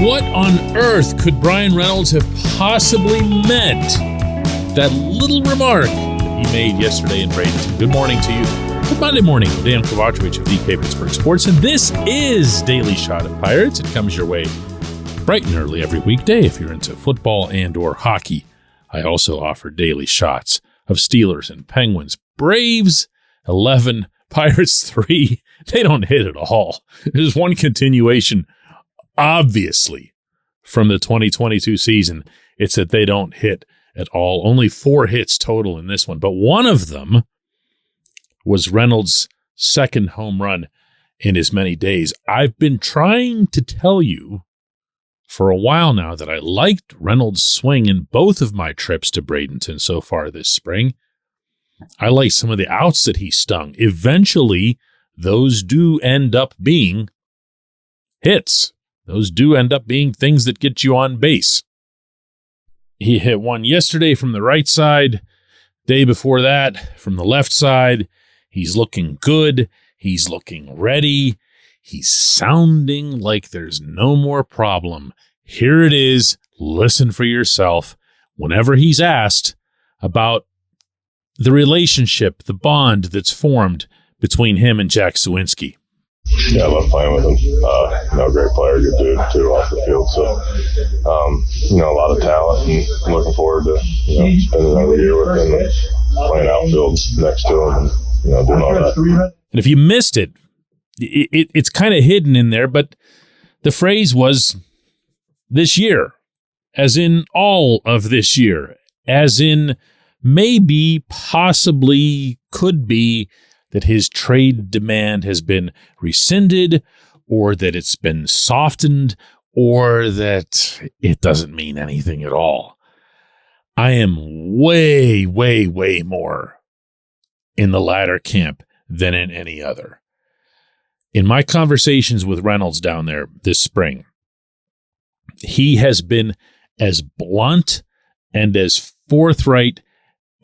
What on earth could Bryan Reynolds have possibly meant? That little remark that he made yesterday in Bradenton. Good morning to you. Good Monday morning. Dejan Kovacevic of DK Pittsburgh Sports, and this is Daily Shot of Pirates. It comes your way bright and early every weekday if you're into football and or hockey. I also offer daily shots of Steelers and Penguins. Braves 11, Pirates 3. They don't hit at all. There's one continuation, obviously, from the 2022 season. It's that they don't hit at all. Only 4 hits total in this one, but one of them was Reynolds' second home run in as many days. I've been trying to tell you for a while now that I liked Reynolds' swing in both of my trips to Bradenton so far this spring. I like some of the outs that he stung. Eventually, those do end up being hits. Those do end up being things that get you on base. He hit one yesterday from the right side. Day before that, from the left side. He's looking good. He's looking ready. He's sounding like there's no more problem. Here it is. Listen for yourself. Whenever he's asked about the relationship, the bond that's formed between him and Jack Suwinski. Yeah, I love playing with him. Great player, good dude too off the field. So, a lot of talent, and I'm looking forward to spending another year with him and playing outfield next to him and doing all that. And if you missed it, it's kind of hidden in there, but the phrase was this year, as in all of this year, as in maybe, possibly, could be that his trade demand has been rescinded, or that it's been softened, or that it doesn't mean anything at all. I am way, way, way more in the latter camp than in any other. In my conversations with Reynolds down there this spring, he has been as blunt and as forthright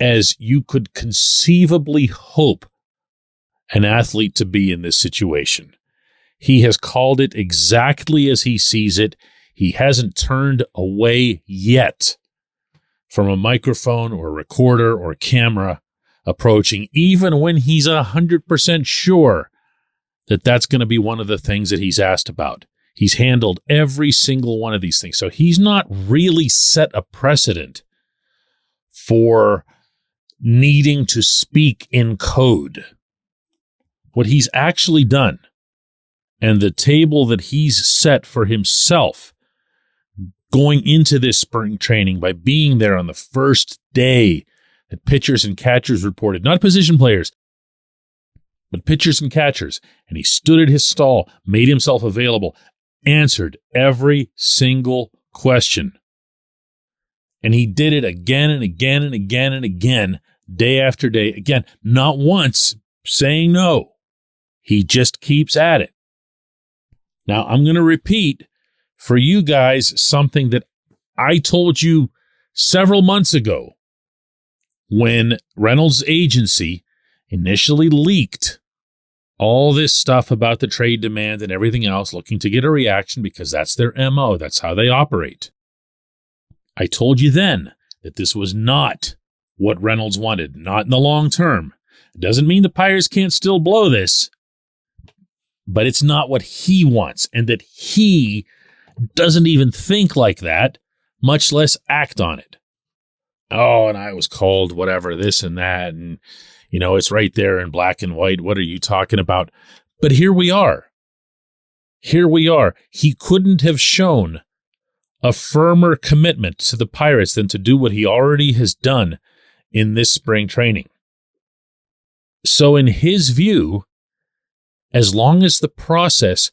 as you could conceivably hope an athlete to be in this situation. He has called it exactly as he sees it. He hasn't turned away yet from a microphone or recorder or camera approaching, even when he's 100% sure that that's going to be one of the things that he's asked about. He's handled every single one of these things. So he's not really set a precedent for needing to speak in code. What he's actually done, and the table that he's set for himself going into this spring training by being there on the first day that pitchers and catchers reported, not position players, but pitchers and catchers, and he stood at his stall, made himself available, answered every single question. And he did it again and again and again and again, day after day. Again, not once saying no. He just keeps at it. Now, I'm going to repeat for you guys something that I told you several months ago when Reynolds' agency initially leaked all this stuff about the trade demand and everything else, looking to get a reaction because that's their MO. That's how they operate. I told you then that this was not what Reynolds wanted, not in the long term. It doesn't mean the Pirates can't still blow this, but it's not what he wants, and that he doesn't even think like that, much less act on it. Oh, and I was called whatever, this and that, and, it's right there in black and white. What are you talking about? But here we are. Here we are. He couldn't have shown a firmer commitment to the Pirates than to do what he already has done in this spring training. So in his view, as long as the process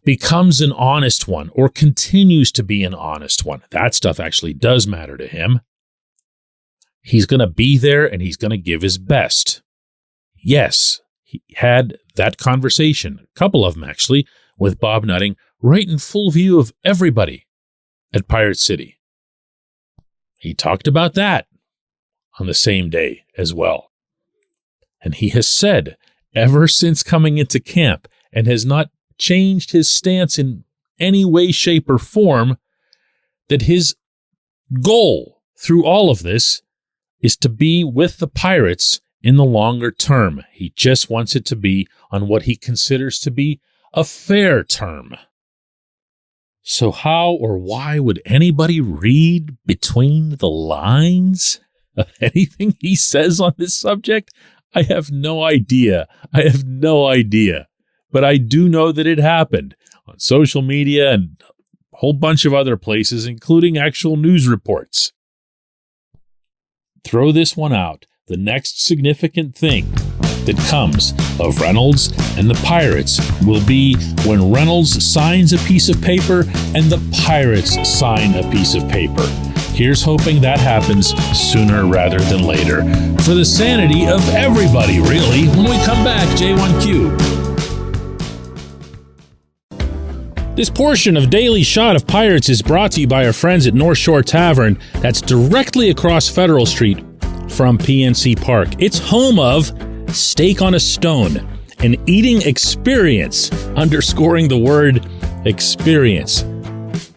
becomes an honest one or continues to be an honest one, that stuff actually does matter to him. He's going to be there and he's going to give his best. Yes, he had that conversation, a couple of them actually, with Bob Nutting, right in full view of everybody at Pirate City. He talked about that on the same day as well. And he has said ever since coming into camp, and has not changed his stance in any way, shape, or form that his goal through all of this is to be with the Pirates in the longer term. He just wants it to be on what he considers to be a fair term. So how or why would anybody read between the lines of anything he says on this subject? I have no idea. But I do know that it happened on social media and a whole bunch of other places, including actual news reports. Throw this one out. The next significant thing that comes of Reynolds and the Pirates will be when Reynolds signs a piece of paper and the Pirates sign a piece of paper. Here's hoping that happens sooner rather than later. For the sanity of everybody, really. When we come back, J1Q. This portion of Daily Shot of Pirates is brought to you by our friends at North Shore Tavern. That's directly across Federal Street from PNC Park. It's home of Steak on a Stone, an eating experience, underscoring the word experience.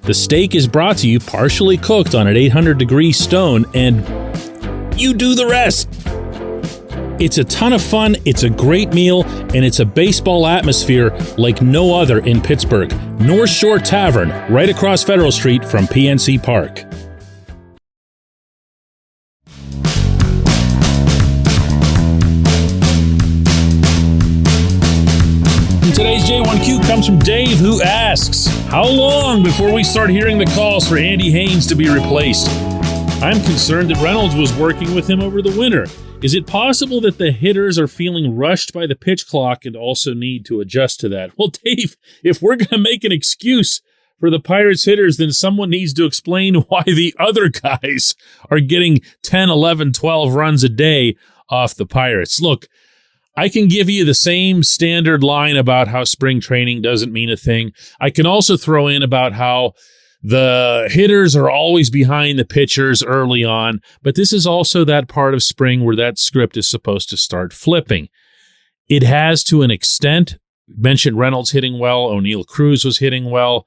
The steak is brought to you partially cooked on an 800-degree stone, and you do the rest. It's a ton of fun, it's a great meal, and it's a baseball atmosphere like no other in Pittsburgh. North Shore Tavern, right across Federal Street from PNC Park. Today's J1Q comes from Dave, who asks, how long before we start hearing the calls for Andy Haynes to be replaced? I'm concerned that Reynolds was working with him over the winter. Is it possible that the hitters are feeling rushed by the pitch clock and also need to adjust to that? Well, Dave, if we're going to make an excuse for the Pirates hitters, then someone needs to explain why the other guys are getting 10, 11, 12 runs a day off the Pirates. Look, I can give you the same standard line about how spring training doesn't mean a thing. I can also throw in about how the hitters are always behind the pitchers early on, but this is also that part of spring where that script is supposed to start flipping. It has to an extent. Mentioned Reynolds hitting well. O'Neal Cruz was hitting well.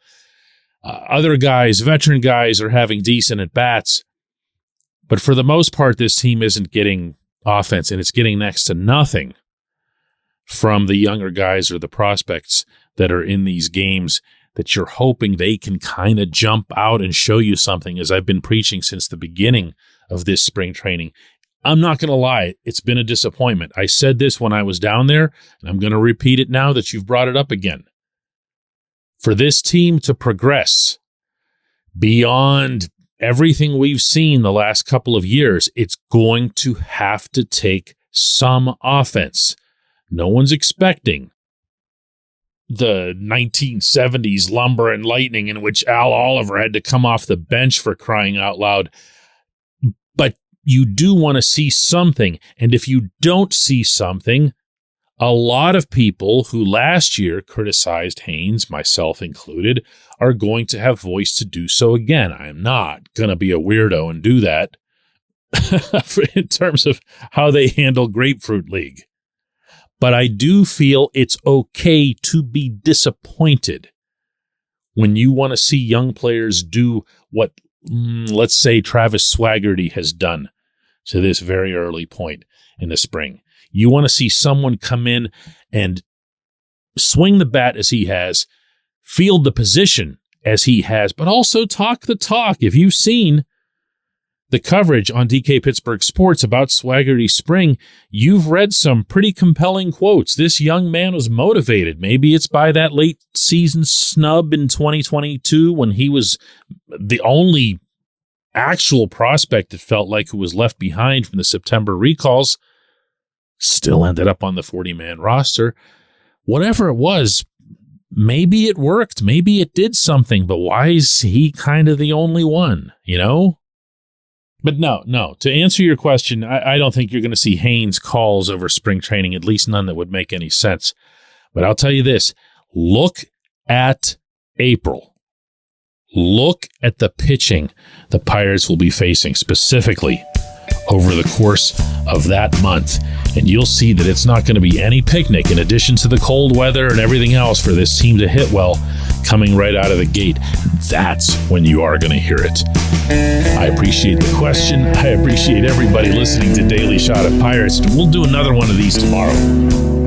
Other guys, veteran guys, are having decent at-bats. But for the most part, this team isn't getting offense, and it's getting next to nothing from the younger guys or the prospects that are in these games that you're hoping they can kind of jump out and show you something, as I've been preaching since the beginning of this spring training. I'm not going to lie, it's been a disappointment. I said this when I was down there, and I'm going to repeat it now that you've brought it up again. For this team to progress beyond everything we've seen the last couple of years, it's going to have to take some offense. No one's expecting the 1970s Lumber and Lightning in which Al Oliver had to come off the bench, for crying out loud. But you do want to see something. And if you don't see something, a lot of people who last year criticized Haynes, myself included, are going to have voice to do so again. I am not going to be a weirdo and do that in terms of how they handle Grapefruit League. But I do feel it's okay to be disappointed when you want to see young players do what, let's say, Travis Swaggerty has done to this very early point in the spring. You want to see someone come in and swing the bat as he has, field the position as he has, but also talk the talk. If you've seen the coverage on DK Pittsburgh Sports about Swaggerty's spring, you've read some pretty compelling quotes. This young man was motivated. Maybe it's by that late season snub in 2022 when he was the only actual prospect that felt like who was left behind from the September recalls. Still ended up on the 40-man roster. Whatever it was, maybe it worked. Maybe it did something, but why is he kind of the only one, you know? But no. To answer your question, I don't think you're going to see Haynes calls over spring training, at least none that would make any sense. But I'll tell you this. Look at April. Look at the pitching the Pirates will be facing, specifically over the course of that month. And you'll see that it's not going to be any picnic in addition to the cold weather and everything else for this team to hit well coming right out of the gate. That's when you are going to hear it. I appreciate the question. I appreciate everybody listening to Daily Shot of Pirates. We'll do another one of these tomorrow.